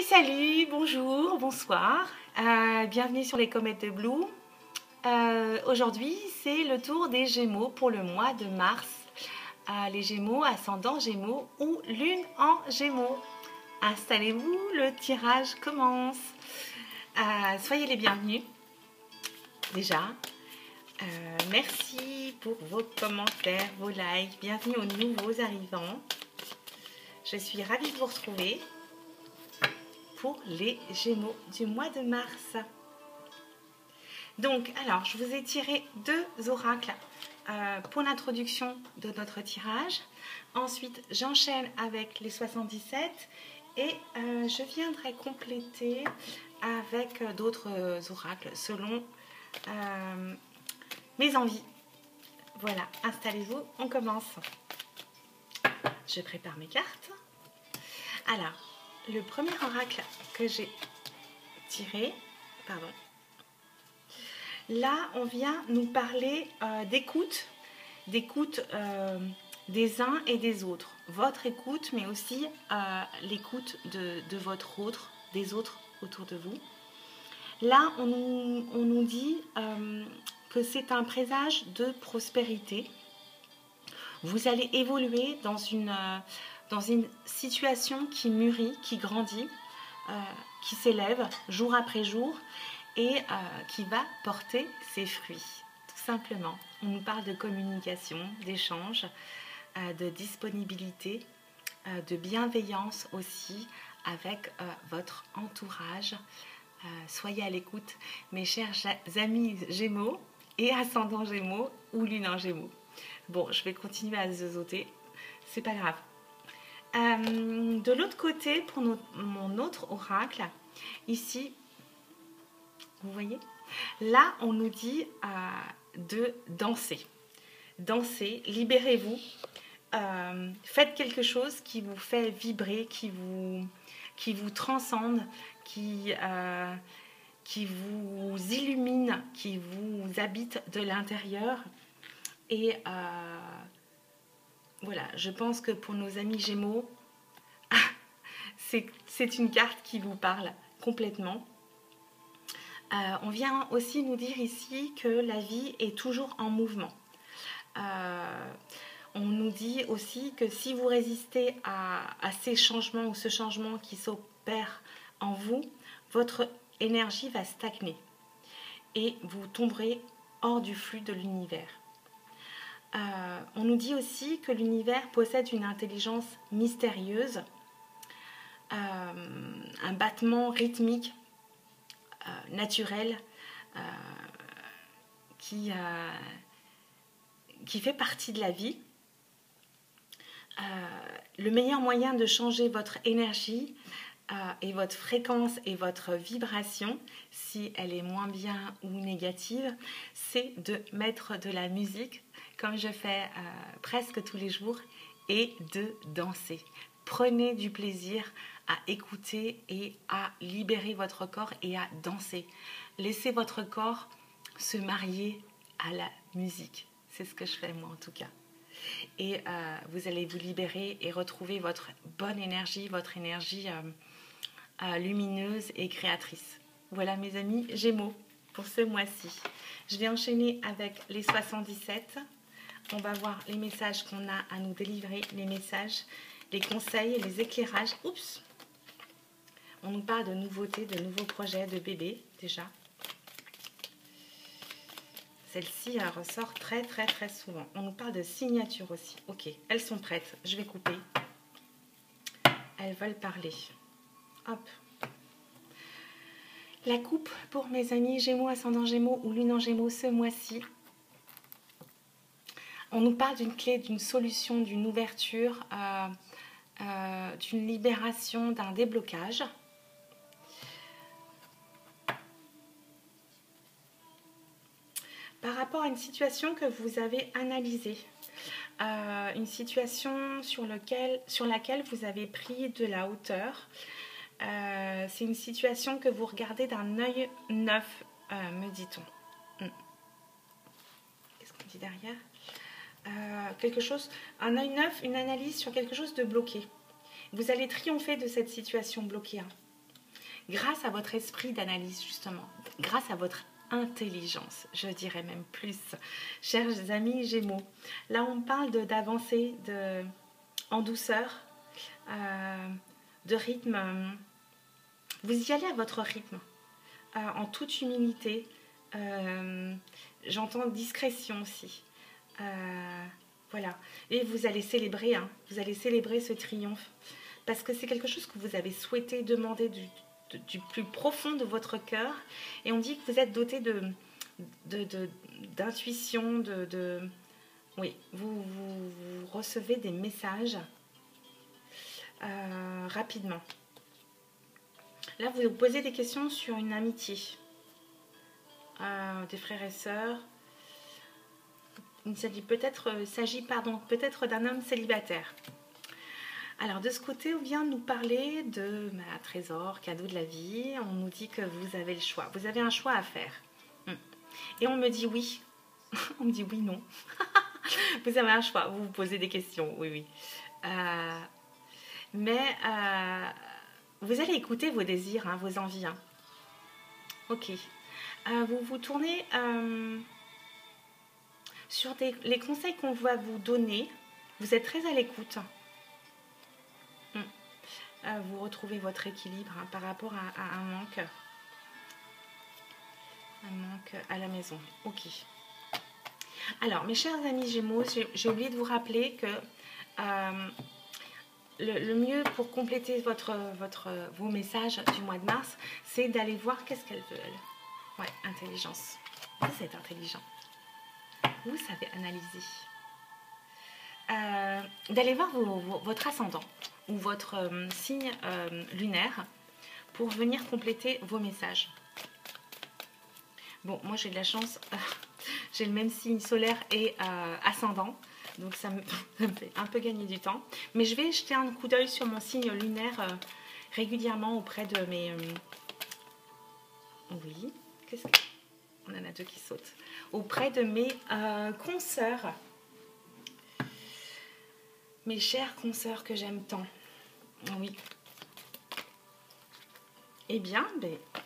Salut, bonjour, bonsoir, bienvenue sur les comètes de Blue. Aujourd'hui, c'est le tour des Gémeaux pour le mois de mars. Les Gémeaux, ascendant Gémeaux ou lune en Gémeaux. Installez-vous, le tirage commence. Soyez les bienvenus. Déjà, merci pour vos commentaires, vos likes. Bienvenue aux nouveaux arrivants. Je suis ravie de vous retrouver pour les Gémeaux du mois de mars. Donc, alors, je vous ai tiré deux oracles pour l'introduction de notre tirage. Ensuite, j'enchaîne avec les 77 et je viendrai compléter avec d'autres oracles selon mes envies. Voilà, installez-vous, on commence. Je prépare mes cartes. Alors, le premier oracle que j'ai tiré, pardon. Là, on vient nous parler d'écoute des uns et des autres. Votre écoute, mais aussi l'écoute de votre autre, des autres autour de vous. Là, on nous dit que c'est un présage de prospérité. Vous allez évoluer dans une situation qui mûrit, qui grandit, qui s'élève jour après jour et qui va porter ses fruits, tout simplement. On nous parle de communication, d'échange, de disponibilité, de bienveillance aussi avec votre entourage. Soyez à l'écoute, mes chers amis Gémeaux et ascendant Gémeaux ou lune en Gémeaux. Bon, je vais continuer à zozoter, c'est pas grave. De l'autre côté, pour mon autre oracle, ici, vous voyez, là, on nous dit de danser. Dansez, libérez-vous, faites quelque chose qui vous fait vibrer, qui vous transcende, qui vous illumine, qui vous habite de l'intérieur. Et voilà, je pense que pour nos amis Gémeaux, c'est une carte qui vous parle complètement. On vient aussi nous dire ici que la vie est toujours en mouvement. On nous dit aussi que si vous résistez à ces changements ou ce changement qui s'opère en vous, votre énergie va stagner et vous tomberez hors du flux de l'univers. On nous dit aussi que l'univers possède une intelligence mystérieuse, un battement rythmique naturel qui fait partie de la vie. Le meilleur moyen de changer votre énergie et votre fréquence et votre vibration, si elle est moins bien ou négative, c'est de mettre de la musique, comme je fais presque tous les jours, et de danser. Prenez du plaisir à écouter et à libérer votre corps et à danser. Laissez votre corps se marier à la musique. C'est ce que je fais moi en tout cas. Et vous allez vous libérer et retrouver votre bonne énergie, votre énergie lumineuse et créatrice. Voilà mes amis Gémeaux pour ce mois-ci. Je vais enchaîner avec les 77. On va voir les messages qu'on a à nous délivrer, les messages, les conseils, les éclairages. Oups! On nous parle de nouveautés, de nouveaux projets, de bébés déjà. Celle-ci ressort très très très souvent. On nous parle de signature aussi. Ok, elles sont prêtes. Je vais couper. Elles veulent parler. Hop. La coupe pour mes amis Gémeaux, ascendant Gémeaux ou lune en Gémeaux ce mois-ci. On nous parle d'une clé, d'une solution, d'une ouverture, d'une libération, d'un déblocage. Par rapport à une situation que vous avez analysée, une situation sur laquelle vous avez pris de la hauteur. C'est une situation que vous regardez d'un œil neuf, me dit-on. Qu'est-ce qu'on dit derrière ? Quelque chose, un œil neuf, une analyse sur quelque chose de bloqué. Vous allez triompher de cette situation bloquée. grâce à votre esprit d'analyse justement, grâce à votre intelligence, je dirais même plus, chers amis Gémeaux. Là, on parle d'avancer en douceur, de rythme. Vous y allez à votre rythme, en toute humilité. J'entends discrétion aussi. Voilà. Et vous allez célébrer, hein, vous allez célébrer ce triomphe. Parce que c'est quelque chose que vous avez souhaité demander du plus profond de votre cœur. Et on dit que vous êtes doté d'intuition, oui, vous recevez des messages rapidement. Là, vous vous posez des questions sur une amitié. Des frères et sœurs. Il s'agit peut-être d'un homme célibataire. Alors, de ce côté, on vient nous parler de trésor, cadeau de la vie. On nous dit que vous avez le choix. Vous avez un choix à faire. Et on me dit oui. On me dit oui, non. Vous avez un choix. Vous vous posez des questions. Oui, oui. Mais vous allez écouter vos désirs, hein, vos envies. Hein. Ok. Vous vous tournez sur les conseils qu'on va vous donner. Vous êtes très à l'écoute. Vous retrouvez votre équilibre, hein, par rapport à un manque. Un manque à la maison. Ok. Alors, mes chers amis Gémeaux, j'ai oublié de vous rappeler que le mieux pour compléter vos messages du mois de mars, c'est d'aller voir qu'est-ce qu'elles veulent. Ouais, intelligence. Vous êtes intelligent. Vous savez analyser. D'aller voir votre ascendant ou votre signe lunaire pour venir compléter vos messages. Bon, moi j'ai de la chance, j'ai le même signe solaire et ascendant, donc ça me fait un peu gagner du temps. Mais je vais jeter un coup d'œil sur mon signe lunaire régulièrement auprès de mes... Oui, qu'est-ce que... On en a deux qui sautent. Auprès de mes consoeurs. Mes chères consoeurs que j'aime tant. Oui. Eh bien,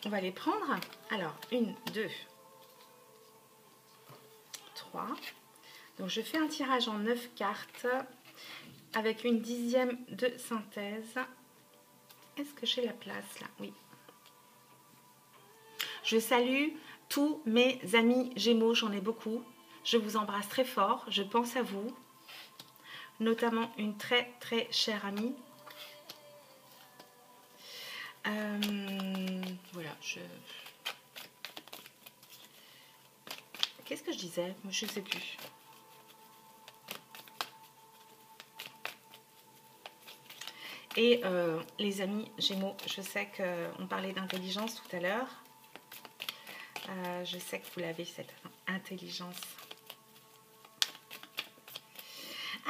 on va les prendre. Alors, 1, 2, 3. Donc, je fais un tirage en 9 cartes avec une 10e de synthèse. Est-ce que j'ai la place là? Oui. Je salue tous mes amis Gémeaux, j'en ai beaucoup. Je vous embrasse très fort, je pense à vous. Notamment une très très chère amie. Voilà, qu'est-ce que je disais? Je ne sais plus. Et les amis Gémeaux, je sais qu'on parlait d'intelligence tout à l'heure. Je sais que vous l'avez, cette intelligence.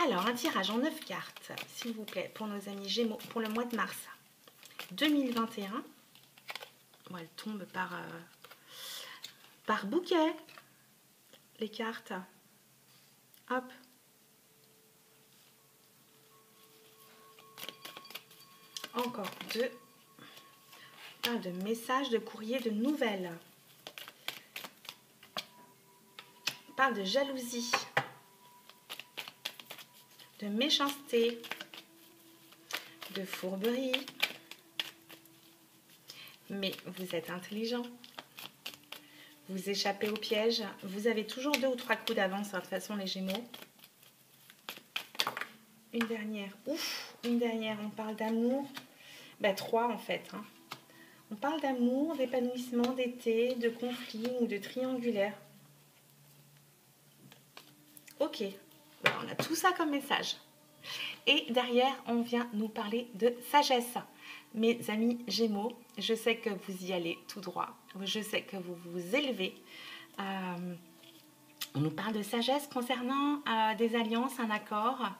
Alors, un tirage en 9 cartes, s'il vous plaît, pour nos amis Gémeaux, pour le mois de mars 2021. Bon, elles tombent par bouquet, les cartes. Hop. Encore deux. On parle de messages, de courriers, de nouvelles. On parle de jalousie, de méchanceté, de fourberie. Mais vous êtes intelligent. Vous échappez au piège. Vous avez toujours 2 ou 3 coups d'avance, hein, de toute façon, les Gémeaux. Une dernière. Ouf, une dernière. On parle d'amour. 3 en fait. Hein. On parle d'amour, d'épanouissement, d'été, de conflit ou de triangulaire. Ok. On a tout ça comme message. Et derrière, on vient nous parler de sagesse. Mes amis Gémeaux, je sais que vous y allez tout droit. Je sais que vous vous élevez. On nous parle de sagesse concernant des alliances, un accord.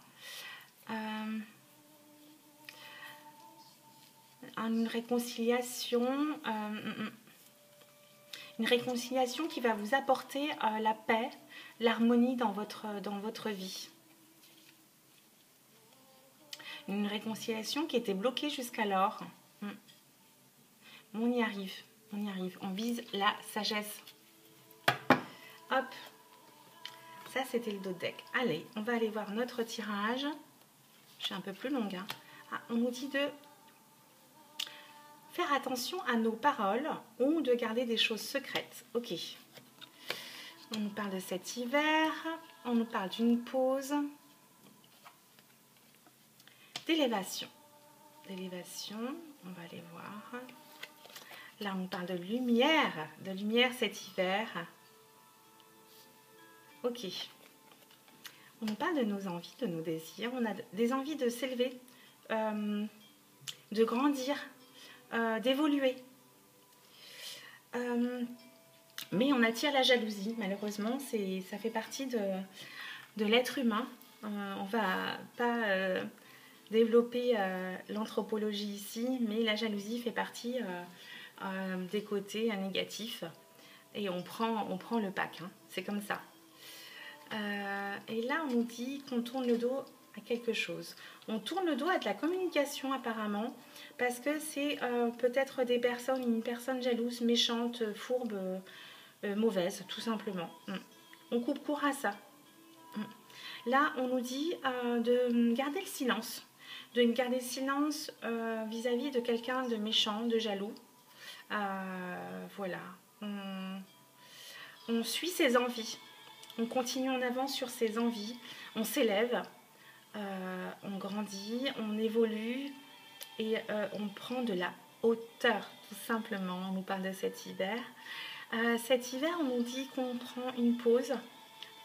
Une réconciliation. Une réconciliation qui va vous apporter la paix, l'harmonie dans votre vie. Une réconciliation qui était bloquée jusqu'alors. on y arrive. On y arrive. On vise la sagesse. Hop. Ça, c'était le dos de deck. Allez, on va aller voir notre tirage. Je suis un peu plus longue. Hein. Ah, on nous dit de faire attention à nos paroles ou de garder des choses secrètes. Ok. On nous parle de cet hiver. On nous parle d'une pause. D'élévation. D'élévation. On va aller voir. Là, on nous parle de lumière. De lumière cet hiver. Ok. On nous parle de nos envies, de nos désirs. On a des envies de s'élever, de grandir, d'évoluer. Mais on attire la jalousie, malheureusement. Ça fait partie de l'être humain. On ne va pas développer l'anthropologie ici, mais la jalousie fait partie des côtés négatifs. Et on prend le pack, hein. C'est comme ça. Et là, on nous dit qu'on tourne le dos à quelque chose. On tourne le dos à de la communication apparemment, parce que c'est peut-être une personne jalouse, méchante, fourbe, mauvaise, tout simplement. On coupe court à ça. Là, on nous dit de garder le silence. De garder le silence vis-à-vis de quelqu'un de méchant, de jaloux. Voilà. On suit ses envies. On continue en avant sur ses envies, on s'élève, on grandit, on évolue et on prend de la hauteur, tout simplement. On nous parle de cet hiver. Cet hiver, on nous dit qu'on prend une pause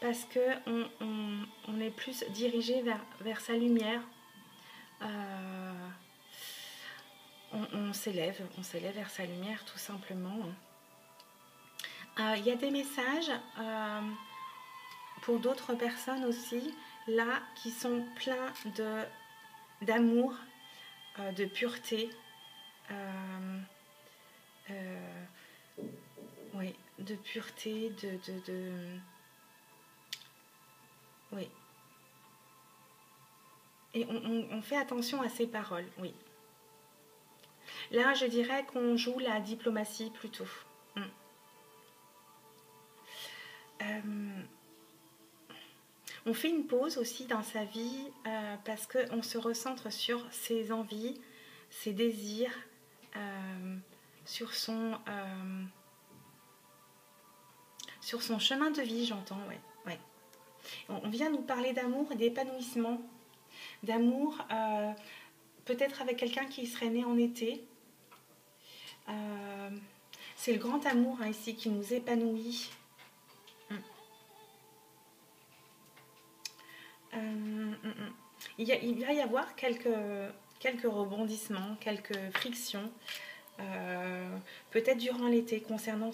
parce qu'on est plus dirigé vers sa lumière. On s'élève vers sa lumière, tout simplement. Il y a des messages... pour d'autres personnes aussi, là, qui sont pleins d'amour, de pureté, oui, de pureté, oui. Et on fait attention à ces paroles, oui. Là, je dirais qu'on joue la diplomatie plutôt. On fait une pause aussi dans sa vie parce qu'on se recentre sur ses envies, ses désirs, sur son chemin de vie, j'entends, ouais. On vient nous parler d'amour et d'épanouissement. D'amour, peut-être avec quelqu'un qui serait né en été. C'est le grand amour hein, ici qui nous épanouit. Il va y avoir quelques rebondissements, quelques frictions, peut-être durant l'été, concernant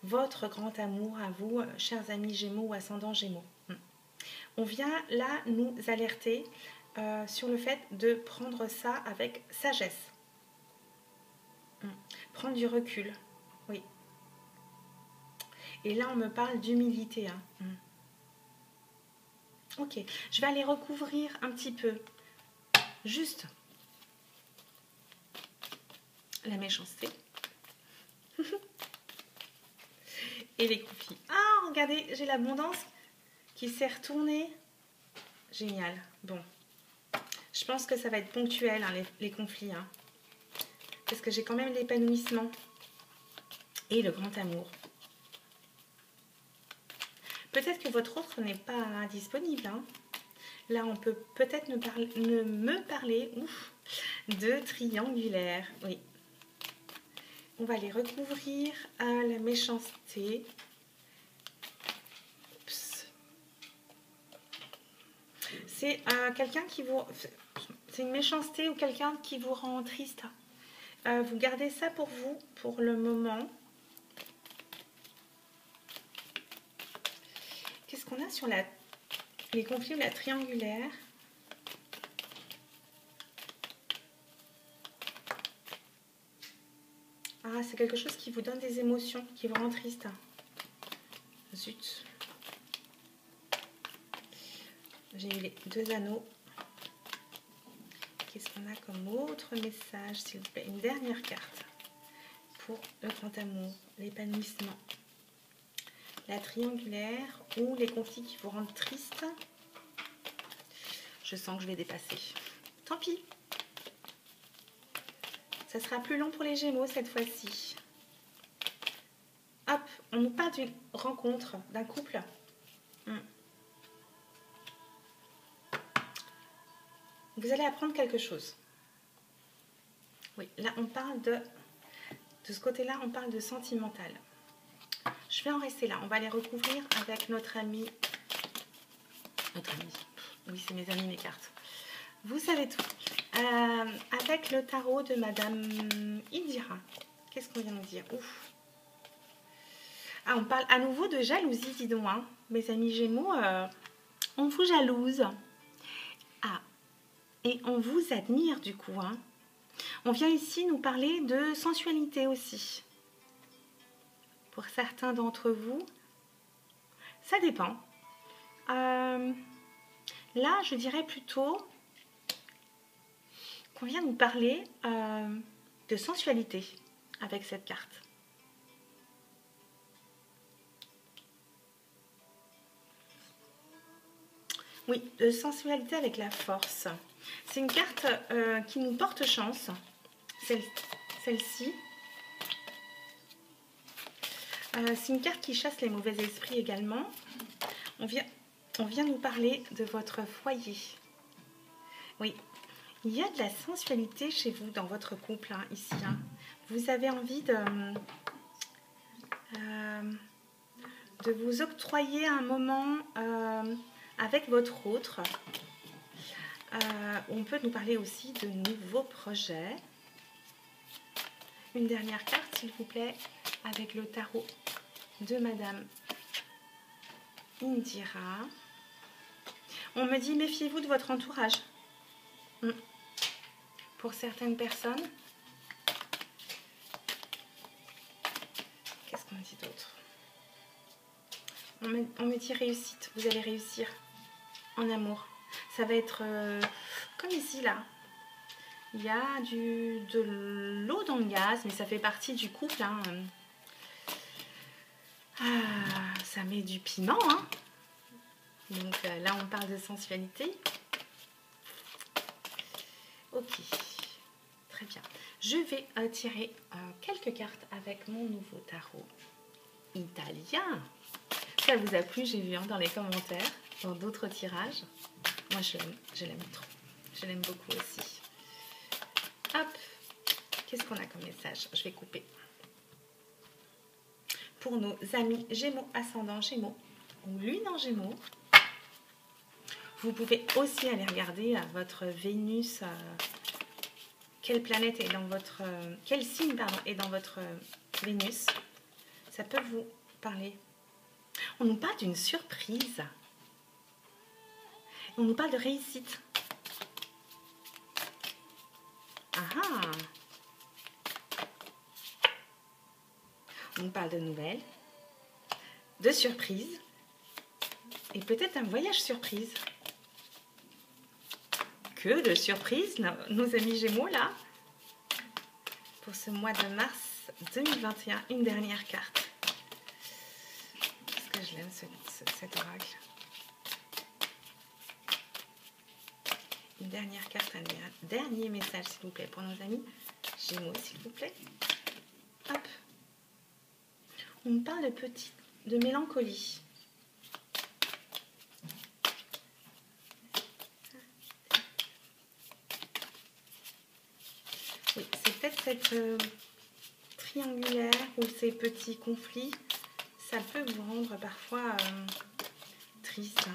votre grand amour à vous, chers amis Gémeaux ou ascendants Gémeaux. On vient là nous alerter sur le fait de prendre ça avec sagesse. Prendre du recul, oui. Et là, on me parle d'humilité, hein. Ok, je vais aller recouvrir un petit peu, juste la méchanceté et les conflits. Ah, regardez, j'ai l'abondance qui s'est retournée. Génial. Bon, je pense que ça va être ponctuel, hein, les conflits, hein, parce que j'ai quand même l'épanouissement et le grand amour. Peut-être que votre autre n'est pas disponible. Hein. Là, on peut peut-être me parler de triangulaire. Oui. On va les recouvrir à la méchanceté. C'est quelqu'un qui vous... C'est une méchanceté ou quelqu'un qui vous rend triste. Vous gardez ça pour vous, pour le moment. Qu'est-ce qu'on a sur les conflits de la triangulaire? Ah, c'est quelque chose qui vous donne des émotions, qui vous rend triste. Zut. J'ai eu les 2 anneaux. Qu'est-ce qu'on a comme autre message, s'il vous plaît? Une dernière carte. pour le grand amour, l'épanouissement, la triangulaire ou les conflits qui vous rendent triste. Je sens que je vais dépasser. Tant pis. Ça sera plus long pour les Gémeaux cette fois-ci. Hop, on nous parle d'une rencontre, d'un couple. Vous allez apprendre quelque chose. Oui, là on parle de ce côté-là, on parle de sentimental. Je vais en rester là. On va les recouvrir avec notre ami. Oui, c'est mes amis, mes cartes. Vous savez tout. Avec le tarot de Madame Indira. Qu'est-ce qu'on vient nous dire? Ouf. Ah, on parle à nouveau de jalousie, dis donc. Hein. Mes amis Gémeaux, on vous jalouse. Ah, et on vous admire du coup. Hein. On vient ici nous parler de sensualité aussi. Pour certains d'entre vous, ça dépend. Là, je dirais plutôt qu'on vient nous parler de sensualité avec cette carte. Oui, de sensualité avec la force. C'est une carte qui nous porte chance, celle-ci. C'est une carte qui chasse les mauvais esprits également. On vient nous parler de votre foyer. Oui, il y a de la sensualité chez vous dans votre couple, hein, ici. Hein. Vous avez envie de vous octroyer un moment avec votre autre. On peut nous parler aussi de nouveaux projets. Une dernière carte, s'il vous plaît, avec le tarot de Madame Indira. On me dit, méfiez-vous de votre entourage. Pour certaines personnes. Qu'est-ce qu'on dit d'autre? On me dit réussite. Vous allez réussir en amour. Ça va être comme ici, là. Il y a de l'eau dans le gaz, mais ça fait partie du couple. Hein. Ça met du piment. Hein. Donc là, on parle de sensualité. Ok, très bien. Je vais tirer quelques cartes avec mon nouveau tarot italien. Ça vous a plu, j'ai vu hein, dans les commentaires, dans d'autres tirages. Moi, je l'aime trop. Je l'aime beaucoup aussi. Hop, qu'est-ce qu'on a comme message? Je vais couper. Pour nos amis Gémeaux, ascendant Gémeaux ou Lune en Gémeaux, vous pouvez aussi aller regarder votre Vénus. Quelle planète est dans votre... quel signe pardon, est dans votre Vénus? Ça peut vous parler. On nous parle d'une surprise. On nous parle de réussite. Ah! On nous parle de nouvelles, de surprises et peut-être un voyage surprise. Que de surprises, nos amis Gémeaux, là. Pour ce mois de mars 2021, une dernière carte. Parce que je l'aime, cet oracle. Une dernière carte, un dernier message, s'il vous plaît, pour nos amis Gémeaux, s'il vous plaît. Hop. On me parle de mélancolie. Oui, c'est peut-être cette triangulaire ou ces petits conflits. Ça peut vous rendre parfois triste.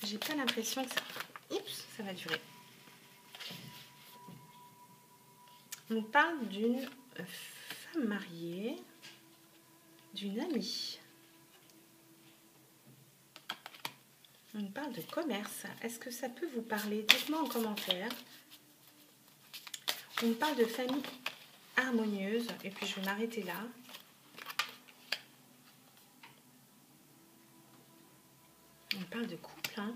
J'ai pas l'impression que ça... Oups, ça va durer. On parle d'une femme mariée, d'une amie. On parle de commerce. Est-ce que ça peut vous parler? Dites-moi en commentaire. On parle de famille harmonieuse. Et puis, je vais m'arrêter là. On parle de couple. Hein.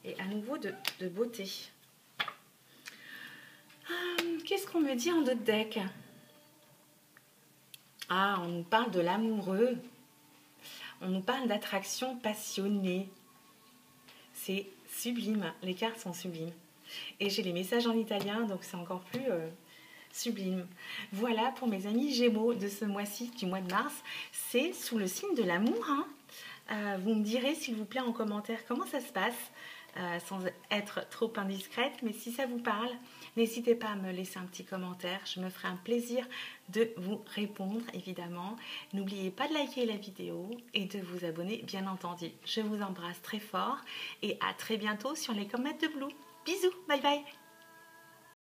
Et à nouveau, de beauté. Qu'est-ce qu'on me dit en d'autres decks? Ah, on nous parle de l'amoureux. On nous parle d'attraction passionnée. C'est sublime. Les cartes sont sublimes. Et j'ai les messages en italien, donc c'est encore plus sublime. Voilà pour mes amis Gémeaux de ce mois-ci, du mois de mars. C'est sous le signe de l'amour. Hein. Vous me direz s'il vous plaît en commentaire comment ça se passe, sans être trop indiscrète, mais si ça vous parle, n'hésitez pas à me laisser un petit commentaire, je me ferai un plaisir de vous répondre évidemment. N'oubliez pas de liker la vidéo et de vous abonner bien entendu. Je vous embrasse très fort et à très bientôt sur les comètes de Blue. Bisous, bye bye.